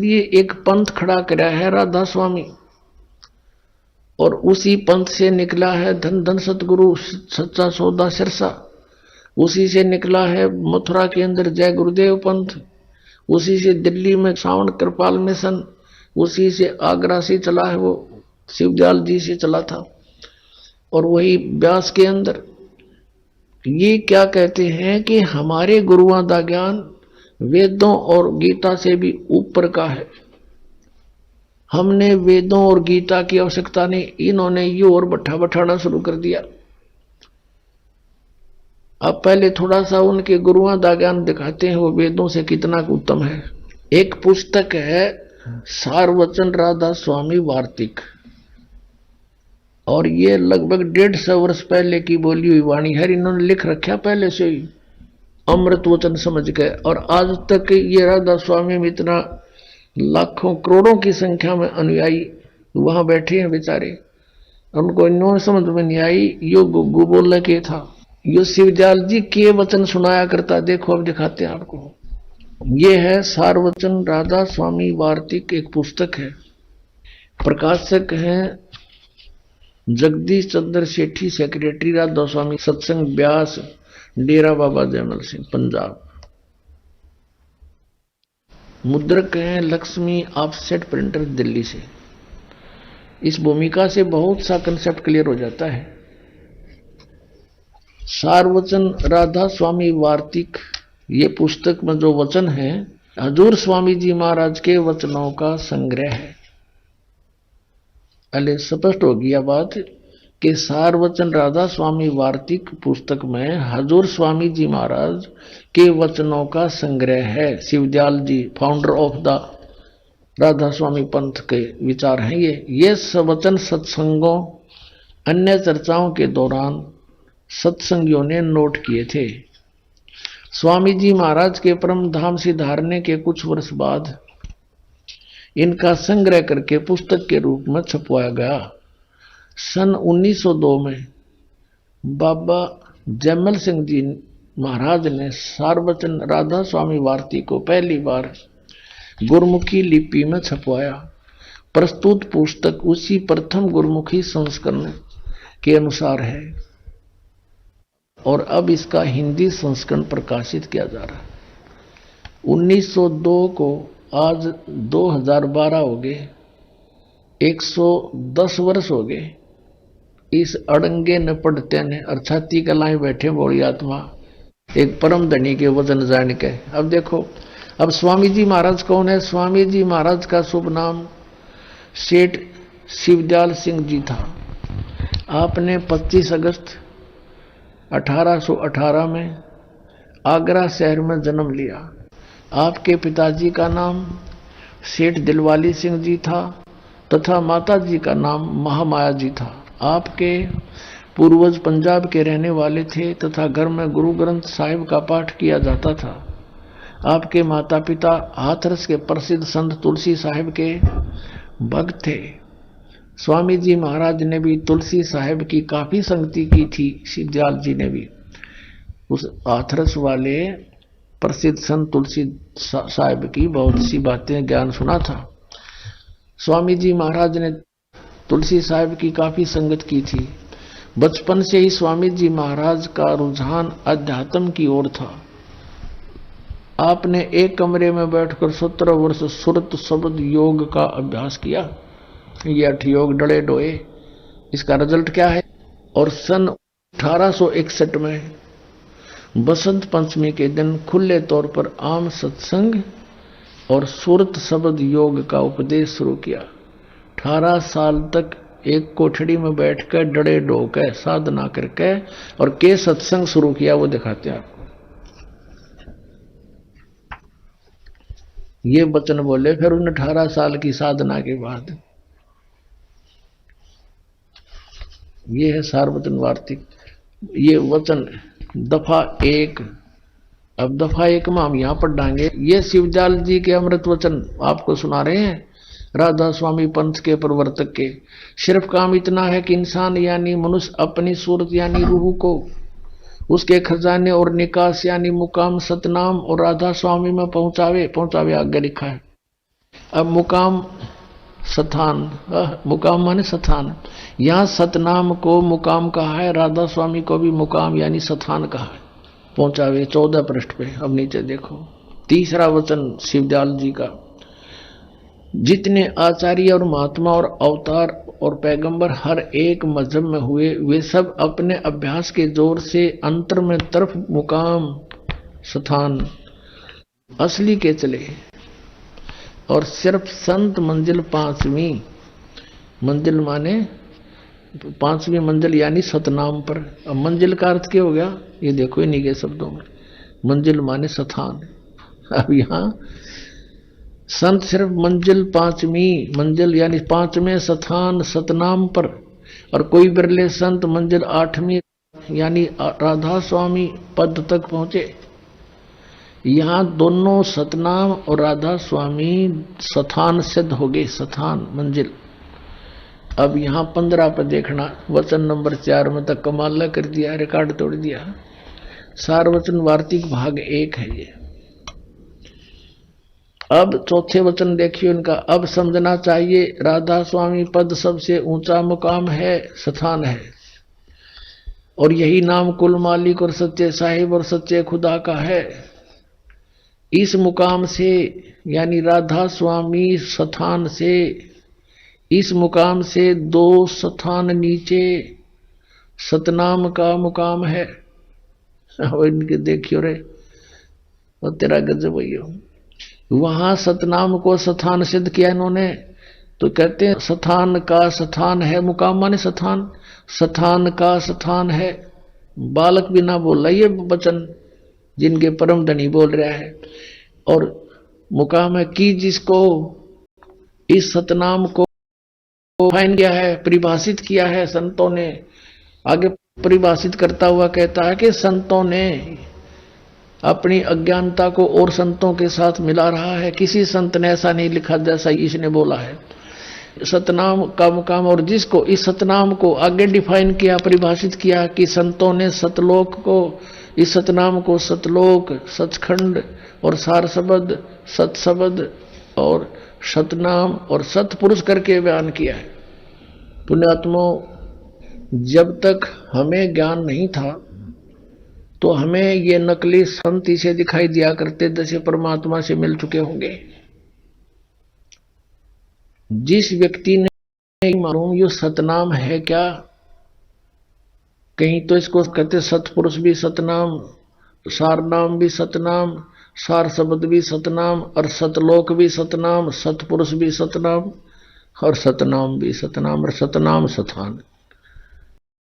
ये एक पंथ खड़ा करा है राधा स्वामी, और उसी पंथ से निकला है धन धन सतगुरु सच्चा सौदा सिरसा। उसी से निकला है मथुरा के अंदर जय गुरुदेव पंथ। उसी से दिल्ली में श्रावण कृपाल मिशन। उसी से आगरा से चला है, वो शिवदयाल जी से चला था। और वही व्यास के अंदर ये क्या कहते हैं कि हमारे गुरुओं का ज्ञान वेदों और गीता से भी ऊपर का है। हमने वेदों और गीता की आवश्यकता नहीं, इन्होंने ये और बैठाना शुरू कर दिया। अब पहले थोड़ा सा उनके गुरुओं का ज्ञान दिखाते हैं, वो वेदों से कितना उत्तम है। एक पुस्तक है सारवचन राधा स्वामी वार्तिक, और ये लगभग 150 वर्ष पहले की बोली हुई वाणी है। इन्होंने लिख रखा पहले से ही अमृत वचन समझ के, और आज तक ये राधा स्वामी में इतना लाखों करोड़ों की संख्या में अनुयायी वहां बैठे हैं बेचारे। उनको इन्होंने समझ में नहीं आई यो गुग्गू बोलने के था, यो शिवदयाल जी के वचन सुनाया करता। देखो अब दिखाते हैं आपको। ये है सारवचन राधा स्वामी वार्तिक, एक पुस्तक है। प्रकाशक हैं जगदीश चंद्र सेठी, सेक्रेटरी राधा स्वामी सत्संग ब्यास, डेरा बाबा जयमल सिंह, पंजाब। मुद्रक हैं लक्ष्मी ऑफसेट प्रिंटर, दिल्ली से। इस भूमिका से बहुत सा कंसेप्ट क्लियर हो जाता है। सारवचन राधा स्वामी वार्तिक, ये पुस्तक में जो वचन है हजूर स्वामी जी महाराज के वचनों का संग्रह है। पहले स्पष्ट हो गया बात कि सारवचन राधा स्वामी वार्तिक पुस्तक में हजूर स्वामी जी महाराज के वचनों का संग्रह है। शिवदयाल जी फाउंडर ऑफ द राधा स्वामी पंथ के विचार हैं ये वचन सत्संगों अन्य चर्चाओं के दौरान सत्संगियों ने नोट किए थे। स्वामी जी महाराज के परम धाम से धारने के कुछ वर्ष बाद इनका संग्रह करके पुस्तक के रूप में छपवाया गया। सन 1902 में बाबा जयमल सिंह जी महाराज ने सारवचन राधा स्वामी वार्तिक को पहली बार गुरमुखी लिपि में छपवाया। प्रस्तुत पुस्तक उसी प्रथम गुरमुखी संस्करण के अनुसार है, और अब इसका हिंदी संस्करण प्रकाशित किया जा रहा है। 1902 को आज 2012 हो गए, 110 वर्ष हो गए इस अड़ंगे न पढ़ते ने, और छाती कलाएं बैठे बोली आत्मा एक परम धनी के वचन जान के। अब देखो, अब स्वामी जी महाराज कौन है? स्वामी जी महाराज का शुभ नाम सेठ शिवदयाल सिंह जी था। आपने 25 अगस्त 1818 में आगरा शहर में जन्म लिया। आपके पिताजी का नाम सेठ दिलवाली सिंह जी था तथा माता जी का नाम महामाया जी था। आपके पूर्वज पंजाब के रहने वाले थे तथा घर में गुरु ग्रंथ साहिब का पाठ किया जाता था। आपके माता पिता हाथरस के प्रसिद्ध संत तुलसी साहिब के भक्त थे। स्वामी जी महाराज ने भी तुलसी साहिब की काफी संगति की थी। शिवदयाल जी ने भी उस हाथरस वाले प्रसिद्ध संत तुलसी साहिब की बहुत सी बातें ज्ञान सुना था। स्वामी जी महाराज ने तुलसी साहिब की काफी संगत की थी। बचपन से ही स्वामी जी महाराज का रुझान अध्यात्म की ओर था। आपने एक कमरे में बैठकर 17 वर्ष सुरत शब्द योग का अभ्यास किया। ये 8 योग डले डोए, इसका रिजल्ट क्या है? और सन 1861 में बसंत पंचमी के दिन खुले तौर पर आम सत्संग और सुरत शब्द योग का उपदेश शुरू किया। 18 साल तक एक कोठड़ी में बैठकर डड़े डोके साधना करके और के सत्संग शुरू किया, वो दिखाते हैं आपको। ये वचन बोले फिर उन 18 साल की साधना के बाद। ये है सारवचन वार्तिक, ये वचन दफा 1। अब दफा 1 में हम यहां पर डांगे। ये शिवदयाल जी के अमृत वचन आपको सुना रहे हैं, राधा स्वामी पंथ के प्रवर्तक के। सिर्फ काम इतना है कि इंसान यानी मनुष्य अपनी सूरत यानी रूह को उसके खजाने और निकास यानी मुकाम सतनाम और राधा स्वामी में पहुंचावे आगे लिखा है। अब मुकाम स्थान, मुकाम माने स्थान। यहाँ सतनाम को मुकाम कहा है, राधा स्वामी को भी मुकाम यानी स्थान कहा है। पहुंचावे 14 पृष्ठ पे। अब नीचे देखो तीसरा वचन शिवदयाल जी का। जितने आचार्य और महात्मा और अवतार और पैगंबर हर एक मजहब में हुए, वे सब अपने अभ्यास के जोर से अंतर में तरफ मुकाम स्थान असली के चले, और सिर्फ संत मंजिल पांचवी मंजिल माने पांचवी मंजिल यानी सतनाम पर। अब मंजिल का अर्थ क्या हो गया, ये देखो इन्हीं के शब्दों में। मंजिल माने स्थान। अब यहाँ संत सिर्फ मंजिल पांचवी मंजिल यानी पांचवें स्थान सतनाम पर, और कोई बिरले संत मंजिल आठवीं यानी राधा स्वामी पद तक पहुंचे। यहाँ दोनों सतनाम और राधा स्वामी स्थान सिद्ध हो गए, स्थान मंजिल। अब यहाँ 15 पर देखना, वचन नंबर 4 में तक कमाल कर दिया, रिकॉर्ड तोड़ दिया। सार वचन वार्तिक भाग 1 है ये। अब चौथे वचन देखिए उनका। अब समझना चाहिए राधा स्वामी पद सबसे ऊंचा मुकाम है, स्थान है, और यही नाम कुल मालिक और सच्चे साहिब और सच्चे खुदा का है। इस मुकाम से यानी राधा स्वामी स्थान से, इस मुकाम से 2 स्थान नीचे सतनाम का मुकाम है। इनके देखियो रे, और तेरा गजब भैया। वहां सतनाम को स्थान सिद्ध किया इन्होंने, तो कहते हैं स्थान का स्थान है, मुकाम माने स्थान, स्थान का स्थान है। बालक भी ना बोल रहा ये वचन, जिनके परम धनी बोल रहा है। और मुकाम है कि जिसको इस सतनाम को फाइन किया है, परिभाषित किया है संतों ने। आगे परिभाषित करता हुआ कहता है कि संतों ने अपनी अज्ञानता को और संतों के साथ मिला रहा है। किसी संत ने ऐसा नहीं लिखा जैसा इसने बोला है। सतनाम का मुकाम, और जिसको इस सतनाम को आगे डिफाइन किया, परिभाषित किया कि संतों ने सतलोक को, इस सतनाम को सतलोक, सचखंड और सार शब्द, सतशब्द और सतनाम और सतपुरुष करके बयान किया है। पुण्यात्मों, जब तक हमें ज्ञान नहीं था तो हमें ये नकली संत इसे दिखाई दिया करते जैसे परमात्मा से मिल चुके होंगे। जिस व्यक्ति ने मालूम ये सतनाम है क्या, कहीं तो इसको कहते सतपुरुष भी सतनाम, सार नाम भी सतनाम, सार शब्द भी सतनाम, और सतलोक भी सतनाम, सतपुरुष भी सतनाम, और सतनाम भी सतनाम, और सतनाम स्थान।